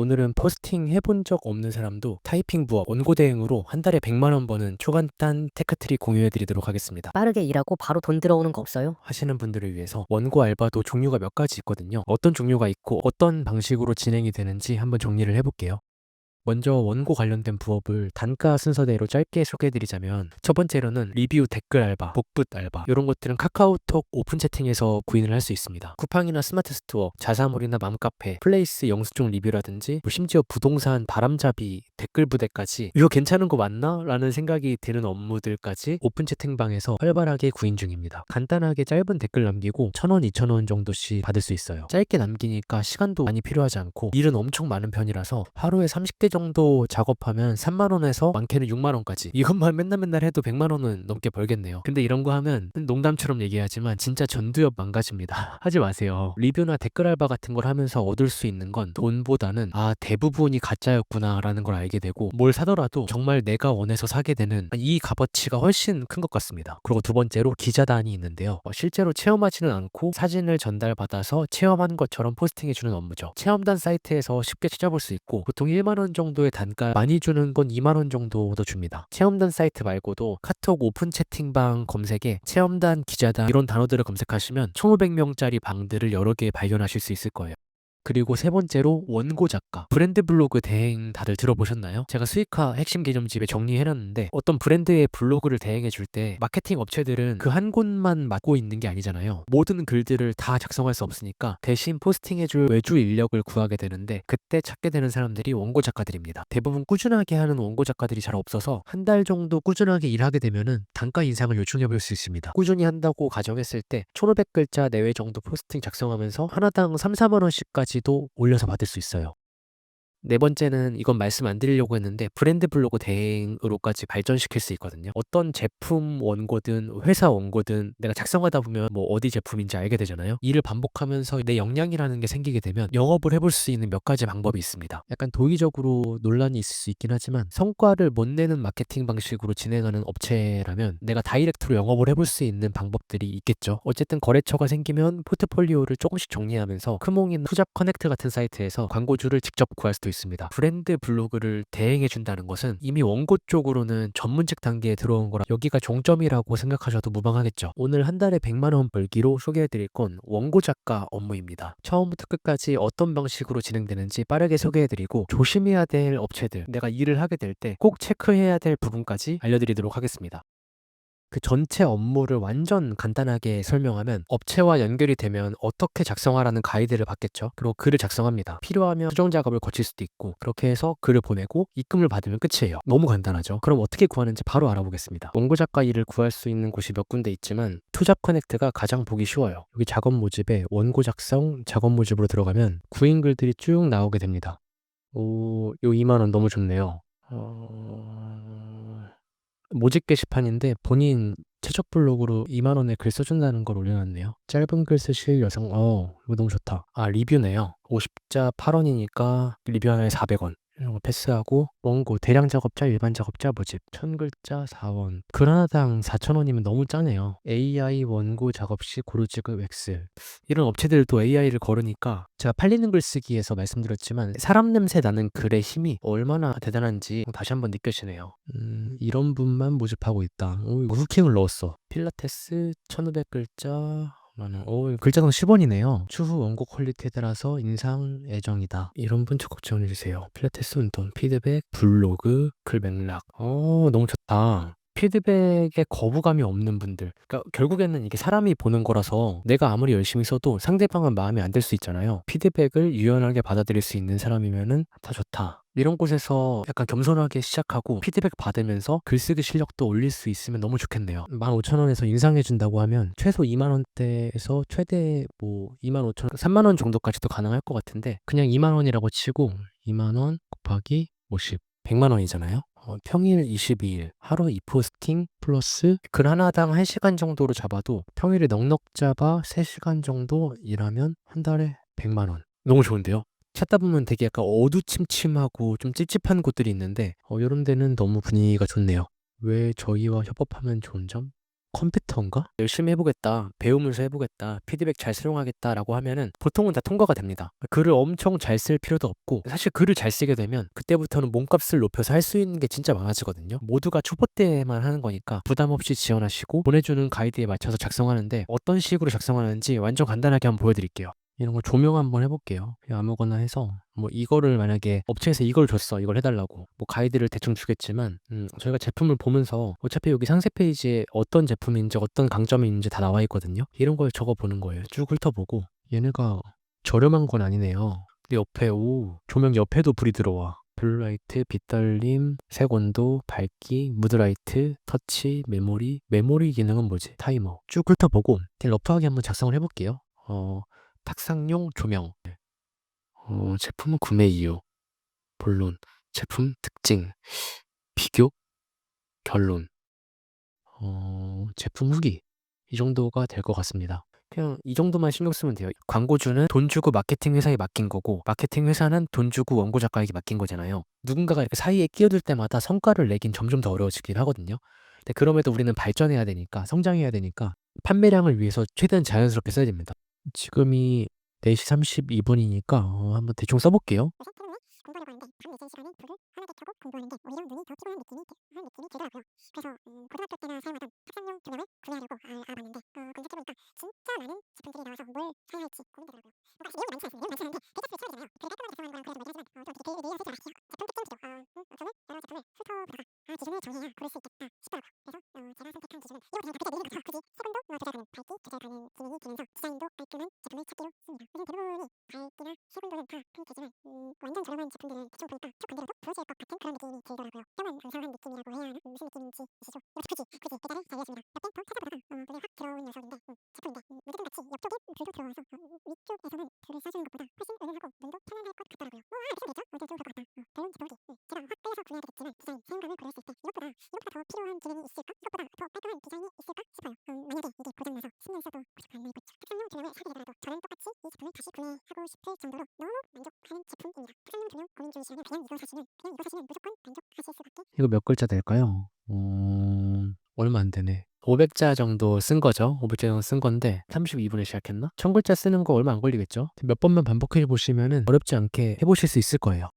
오늘은 포스팅 해본 적 없는 사람도 타이핑 부업 원고 대행으로 한 달에 100만 원 버는 초간단 테크트릭 공유해 드리도록 하겠습니다. 빠르게 일하고 바로 돈 들어오는 거 없어요? 하시는 분들을 위해서 원고 알바도 종류가 몇 가지 있거든요. 어떤 종류가 있고 어떤 방식으로 진행이 되는지 한번 정리를 해볼게요. 먼저 원고 관련된 부업을 단가 순서대로 짧게 소개해드리자면, 첫 번째로는 리뷰 댓글 알바, 복붙 알바, 이런 것들은 카카오톡 오픈 채팅에서 구인을 할 수 있습니다. 쿠팡이나 스마트 스토어, 자사몰이나 맘카페, 플레이스 영수증 리뷰라든지, 뭐 심지어 부동산 바람잡이 댓글 부대까지 이거 괜찮은 거 맞나? 라는 생각이 드는 업무들까지 오픈 채팅방에서 활발하게 구인 중입니다. 간단하게 짧은 댓글 남기고 1,000원, 2,000원 정도씩 받을 수 있어요. 짧게 남기니까 시간도 많이 필요하지 않고 일은 엄청 많은 편이라서 하루에 30개 정도 작업하면 3만 원에서 많게는 6만 원까지, 이것만 맨날 해도 100만 원은 넘게 벌겠네요. 근데 이런 거 하면 농담처럼 얘기하지만 진짜 전두엽 망가집니다. 하지 마세요. 리뷰나 댓글 알바 같은 걸 하면서 얻을 수 있는 건 돈보다는 대부분이 가짜였구나 라는 걸 알게 되고, 뭘 사더라도 정말 내가 원해서 사게 되는 이 값어치가 훨씬 큰 것 같습니다. 그리고 두 번째로 기자단이 있는데요. 실제로 체험하지는 않고 사진을 전달받아서 체험한 것처럼 포스팅해주는 업무죠. 체험단 사이트에서 쉽게 찾아볼 수 있고, 보통 1만 원 정도의 단가, 많이 주는 건 2만 원 정도도 줍니다. 체험단 사이트 말고도 카톡 오픈 채팅방 검색에 체험단, 기자단 이런 단어들을 검색하시면 1,500명짜리 방들을 여러 개 발견하실 수 있을 거예요. 그리고 세 번째로 원고 작가, 브랜드 블로그 대행 다들 들어보셨나요? 제가 수익화 핵심 개념집에 정리해놨는데, 어떤 브랜드의 블로그를 대행해 줄 때 마케팅 업체들은 그 한 곳만 맡고 있는 게 아니잖아요. 모든 글들을 다 작성할 수 없으니까 대신 포스팅해 줄 외주 인력을 구하게 되는데, 그때 찾게 되는 사람들이 원고 작가들입니다. 대부분 꾸준하게 하는 원고 작가들이 잘 없어서 한 달 정도 꾸준하게 일하게 되면은 단가 인상을 요청해 볼 수 있습니다. 꾸준히 한다고 가정했을 때 1,500글자 내외 정도 포스팅 작성하면서 하나당 3, 4만 원씩까지도 올려서 받을 수 있어요. 네 번째는, 이건 말씀 안 드리려고 했는데, 브랜드 블로그 대행으로까지 발전시킬 수 있거든요. 어떤 제품 원고든 회사 원고든 내가 작성하다 보면 뭐 어디 제품인지 알게 되잖아요. 일을 반복하면서 내 역량이라는 게 생기게 되면 영업을 해볼 수 있는 몇 가지 방법이 있습니다. 약간 도의적으로 논란이 있을 수 있긴 하지만, 성과를 못 내는 마케팅 방식으로 진행하는 업체라면 내가 다이렉트로 영업을 해볼 수 있는 방법들이 있겠죠. 어쨌든 거래처가 생기면 포트폴리오를 조금씩 정리하면서 크몽이나 투잡 커넥트 같은 사이트에서 광고주를 직접 구할 수도 있습니다. 브랜드 블로그를 대행해 준다는 것은 이미 원고 쪽으로는 전문직 단계에 들어온 거라 여기가 종점이라고 생각하셔도 무방하겠죠. 오늘 한 달에 100만 원 벌기로 소개해 드릴 건 원고 작가 업무입니다. 처음부터 끝까지 어떤 방식으로 진행되는지 빠르게 소개해 드리고, 조심해야 될 업체들, 내가 일을 하게 될 때 꼭 체크해야 될 부분까지 알려드리도록 하겠습니다. 그 전체 업무를 완전 간단하게 설명하면, 업체와 연결이 되면 어떻게 작성하라는 가이드를 받겠죠. 그리고 글을 작성합니다. 필요하면 수정 작업을 거칠 수도 있고, 그렇게 해서 글을 보내고 입금을 받으면 끝이에요. 너무 간단하죠. 그럼 어떻게 구하는지 바로 알아보겠습니다. 원고 작가 일을 구할 수 있는 곳이 몇 군데 있지만 투잡 커넥트가 가장 보기 쉬워요. 여기 작업 모집에 원고 작성 작업 모집으로 들어가면 구인 글들이 쭉 나오게 됩니다. 요 2만 원 너무 좋네요. 모집 게시판인데 본인 최적 블로그로 2만 원에 글 써준다는 걸 올려놨네요. 짧은 글 쓰실 여성, 이거 너무 좋다. 리뷰네요. 50자 8원이니까 리뷰 하나에 400원. 이런 거 패스하고, 원고 대량 작업자, 일반 작업자 모집 1000글자 4원, 글 하나당 4,000원이면 너무 짜네요. AI 원고 작업 시 고루 지급 엑셀. 이런 업체들도 AI를 걸으니까, 제가 팔리는 글쓰기에서 말씀드렸지만 사람 냄새 나는 글의 힘이 얼마나 대단한지 다시 한번 느껴지네요. 이런 분만 모집하고 있다. 이거 후킹을 넣었어. 필라테스 1500글자 만원. 글자당 10원이네요. 추후 원고 퀄리티에 따라서 인상 예정이다. 이런 분 적극 지원해주세요. 필라테스 운동, 피드백, 블로그, 글 맥락. 너무 좋다. 피드백에 거부감이 없는 분들, 그러니까 결국에는 이게 사람이 보는 거라서 내가 아무리 열심히 써도 상대방은 마음에 안 들 수 있잖아요. 피드백을 유연하게 받아들일 수 있는 사람이면은 다 좋다. 이런 곳에서 약간 겸손하게 시작하고 피드백 받으면서 글쓰기 실력도 올릴 수 있으면 너무 좋겠네요. 15,000원에서 인상해준다고 하면 최소 2만 원대에서 최대 2만 5천 원, 3만 원 정도까지도 가능할 것 같은데, 그냥 2만 원이라고 치고 2만 원 곱하기 50, 100만 원이잖아요. 평일 22일, 하루 2포스팅 플러스 글 하나당 1시간 정도로 잡아도, 평일에 넉넉 잡아 3시간 정도 일하면 한 달에 100만 원. 너무 좋은데요? 찾다 보면 되게 약간 어두침침하고 좀 찝찝한 곳들이 있는데, 이런 데는 너무 분위기가 좋네요. 왜 저희와 협업하면 좋은 점? 컴퓨터인가? 열심히 해보겠다, 배우면서 해보겠다, 피드백 잘 수용하겠다라고 하면은 보통은 다 통과가 됩니다. 글을 엄청 잘 쓸 필요도 없고, 사실 글을 잘 쓰게 되면 그때부터는 몸값을 높여서 할 수 있는 게 진짜 많아지거든요. 모두가 초보 때만 하는 거니까 부담 없이 지원하시고, 보내주는 가이드에 맞춰서 작성하는데 어떤 식으로 작성하는지 완전 간단하게 한번 보여드릴게요. 이런 거 조명 한번 해볼게요. 그냥 아무거나 해서 뭐 이거를 만약에 업체에서 이걸 줬어, 이걸 해달라고 뭐 가이드를 대충 주겠지만, 저희가 제품을 보면서 어차피 여기 상세 페이지에 어떤 제품인지 어떤 강점이 있는지 다 나와 있거든요. 이런 걸 적어보는 거예요. 쭉 훑어보고, 얘네가 저렴한 건 아니네요. 근데 옆에, 오, 조명 옆에도 불이 들어와. 블루라이트, 빛달림, 색온도, 밝기, 무드라이트, 터치, 메모리 기능은 뭐지? 타이머. 쭉 훑어보고 그냥 러프하게 한번 작성을 해볼게요. 탁상용 조명. 제품 구매 이유. 본론. 제품 특징. 비교. 결론. 제품 후기. 이 정도가 될 것 같습니다. 그냥 이 정도만 신경 쓰면 돼요. 광고주는 돈 주고 마케팅 회사에 맡긴 거고, 마케팅 회사는 돈 주고 원고 작가에게 맡긴 거잖아요. 누군가가 이렇게 사이에 끼어들 때마다 성과를 내긴 점점 더 어려워지긴 하거든요. 근데 그럼에도 우리는 발전해야 되니까, 성장해야 되니까 판매량을 위해서 최대한 자연스럽게 써야 됩니다. 지금이 4시 32분이니까 한번 대충 써볼게요. 공부하려고 하는데 밤 늦은 시간에 불을 환하게 켜고 공부하는데 오히려 눈이 더 피곤한 느낌이 들더라고요. 그래서 고등학교 때나 사용하던 탁상용 조명을 구매하려고 알아봤는데 검색해보니까 진짜 많은 제품들이 나와서 뭘 사야 할지 고민되더라고요. 사실 내용이 많지 않습니다. 내용이 많지 않은데 대자뷰를 쳐야 되잖아요. 글을 깔끔하게 작성하는 거랑 그래도 모자지만 좀 어떻게 예의가 살지 않았어요. 제품 특징 비교. 저는 여러 제품을 훑어보다가 기준을 정해야 고를 수 있겠다 싶더라고요. 그래서 제가 선택한 기준은 이거 그냥 각자 내리는 거죠. 굳이 색온도 조절하는 밝기 조절하는 기능이 되면서 디자인도 깔끔한 제품을 찾기로 했습니다. 요즘 대부분이 밝기나 색온도는 다 큰 기준을 완전 저렴한 제품들은 대충 보니까 tok 건드려도 부러질 것 같은 그런 느낌이 들더라고요. 뼈만 앙상한 느낌이라고 해야 하나? 무슨 느낌인지 아시죠? 이렇게 굳이 대자를 잘렸습니다. 몇 개 더 찾아보다가 눈에 확 들어온 녀석인데 제품인데 무드등같이 옆쪽에 불도 들어와서 위쪽에서는 불을 쏴주는 것보다 훨씬 은은하고 눈도 편안할 것 같더라고요. 알겠죠? 어제 좀 그럴 것 같다. 별론 제품 후기. 제가 확 빼서 구매해야 되겠지만 디자인, 사용감을 고려했을 때 이것보다 더 필요한 기능이 있을까? 이것보다 더 깔끔한 디자인이 있을까 싶어요. 만약에 이게 고장나서 10년 써도 고장 안 나고 있죠. 탁상용 조명을 사게 되더라도 저는 똑같이 이 제품을 다시 구매하고 싶을 정도로 너무 만족하는 제품입니다. 탁상용 조명 고민 중이시라면 그냥 이거 사시면 무조건 만족하실 수밖에. 이거 몇 글자 될까요? 얼마 안 되네. 500자 정도 쓴 거죠. 500자 정도 쓴 건데 32분에 시작했나? 1000글자 쓰는 거 얼마 안 걸리겠죠? 몇 번만 반복해 보시면은 어렵지 않게 해보실 수 있을 거예요.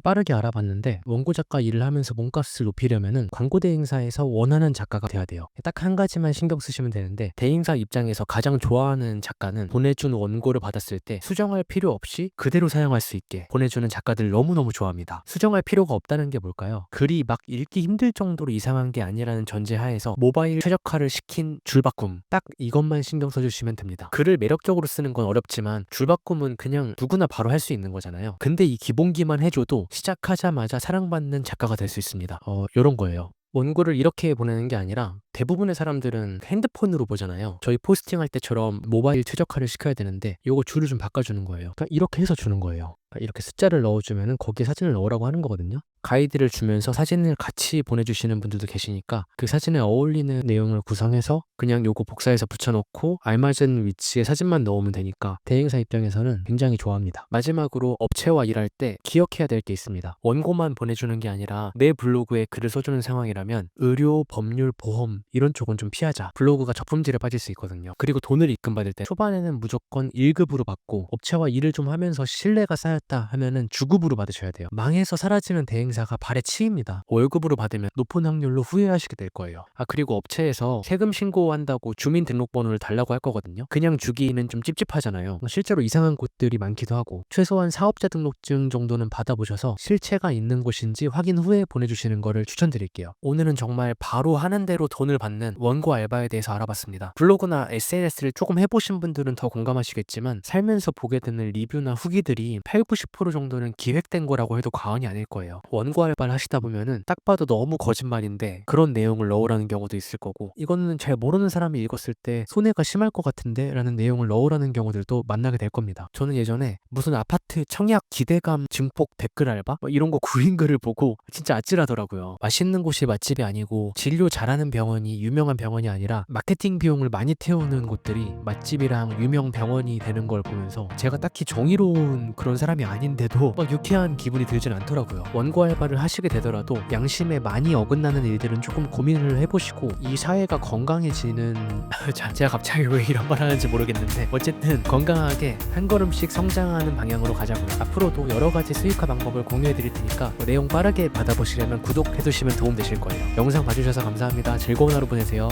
빠르게 알아봤는데 원고 작가 일을 하면서 몸값을 높이려면은 광고 대행사에서 원하는 작가가 돼야 돼요. 딱 한 가지만 신경 쓰시면 되는데, 대행사 입장에서 가장 좋아하는 작가는 보내준 원고를 받았을 때 수정할 필요 없이 그대로 사용할 수 있게 보내주는 작가들 너무너무 좋아합니다. 수정할 필요가 없다는 게 뭘까요? 글이 막 읽기 힘들 정도로 이상한 게 아니라는 전제하에서 모바일 최적화를 시킨 줄바꿈, 딱 이것만 신경 써주시면 됩니다. 글을 매력적으로 쓰는 건 어렵지만 줄바꿈은 그냥 누구나 바로 할 수 있는 거잖아요. 근데 이 기본기만 해줘도 시작하자마자 사랑받는 작가가 될 수 있습니다. 요런 거예요. 원고를 이렇게 보내는 게 아니라 대부분의 사람들은 핸드폰으로 보잖아요. 저희 포스팅할 때처럼 모바일 최적화를 시켜야 되는데 요거 줄을 좀 바꿔주는 거예요. 그러니까 이렇게 해서 주는 거예요. 그러니까 이렇게 숫자를 넣어주면 거기에 사진을 넣으라고 하는 거거든요. 가이드를 주면서 사진을 같이 보내주시는 분들도 계시니까 그 사진에 어울리는 내용을 구성해서 그냥 요거 복사해서 붙여놓고 알맞은 위치에 사진만 넣으면 되니까 대행사 입장에서는 굉장히 좋아합니다. 마지막으로 업체와 일할 때 기억해야 될 게 있습니다. 원고만 보내주는 게 아니라 내 블로그에 글을 써주는 상황이라면 의료, 법률, 보험 이런 쪽은 좀 피하자. 블로그가 저품질에 빠질 수 있거든요. 그리고 돈을 입금받을 때 초반에는 무조건 1급으로 받고 업체와 일을 좀 하면서 신뢰가 쌓였다 하면은 주급으로 받으셔야 돼요. 망해서 사라지면 대행사가 발에 치입니다. 월급으로 받으면 높은 확률로 후회하시게 될 거예요. 그리고 업체에서 세금 신고한다고 주민등록번호를 달라고 할 거거든요. 그냥 주기는 좀 찝찝하잖아요. 실제로 이상한 곳들이 많기도 하고, 최소한 사업자 등록증 정도는 받아보셔서 실체가 있는 곳인지 확인 후에 보내주시는 거를 추천드릴게요. 오늘은 정말 바로 하는 대로 돈을 받는 원고 알바에 대해서 알아봤습니다. 블로그나 SNS를 조금 해보신 분들은 더 공감하시겠지만, 살면서 보게 되는 리뷰나 후기들이 8, 90% 정도는 기획된 거라고 해도 과언이 아닐 거예요. 원고 알바를 하시다 보면은 딱 봐도 너무 거짓말인데 그런 내용을 넣으라는 경우도 있을 거고, 이거는 잘 모르는 사람이 읽었을 때 손해가 심할 것 같은데 라는 내용을 넣으라는 경우들도 만나게 될 겁니다. 저는 예전에 무슨 아파트 청약 기대감 증폭 댓글 알바? 이런 거 구인 글을 보고 진짜 아찔하더라고요. 맛있는 곳이 맛집이 아니고 진료 잘하는 병원이 유명한 병원이 아니라 마케팅 비용을 많이 태우는 곳들이 맛집이랑 유명 병원이 되는 걸 보면서 제가 딱히 정의로운 그런 사람이 사람이 아닌데도 막 유쾌한 기분이 들진 않더라고요. 원고 알바를 하시게 되더라도 양심에 많이 어긋나는 일들은 조금 고민을 해보시고 이 사회가 건강해지는 자, 제가 갑자기 왜 이런 말 하는지 모르겠는데 어쨌든 건강하게 한 걸음씩 성장하는 방향으로 가자고요. 앞으로도 여러 가지 수익화 방법을 공유해 드릴 테니까 내용 빠르게 받아보시려면 구독해 두시면 도움 되실 거예요. 영상 봐주셔서 감사합니다. 즐거운 하루 보내세요.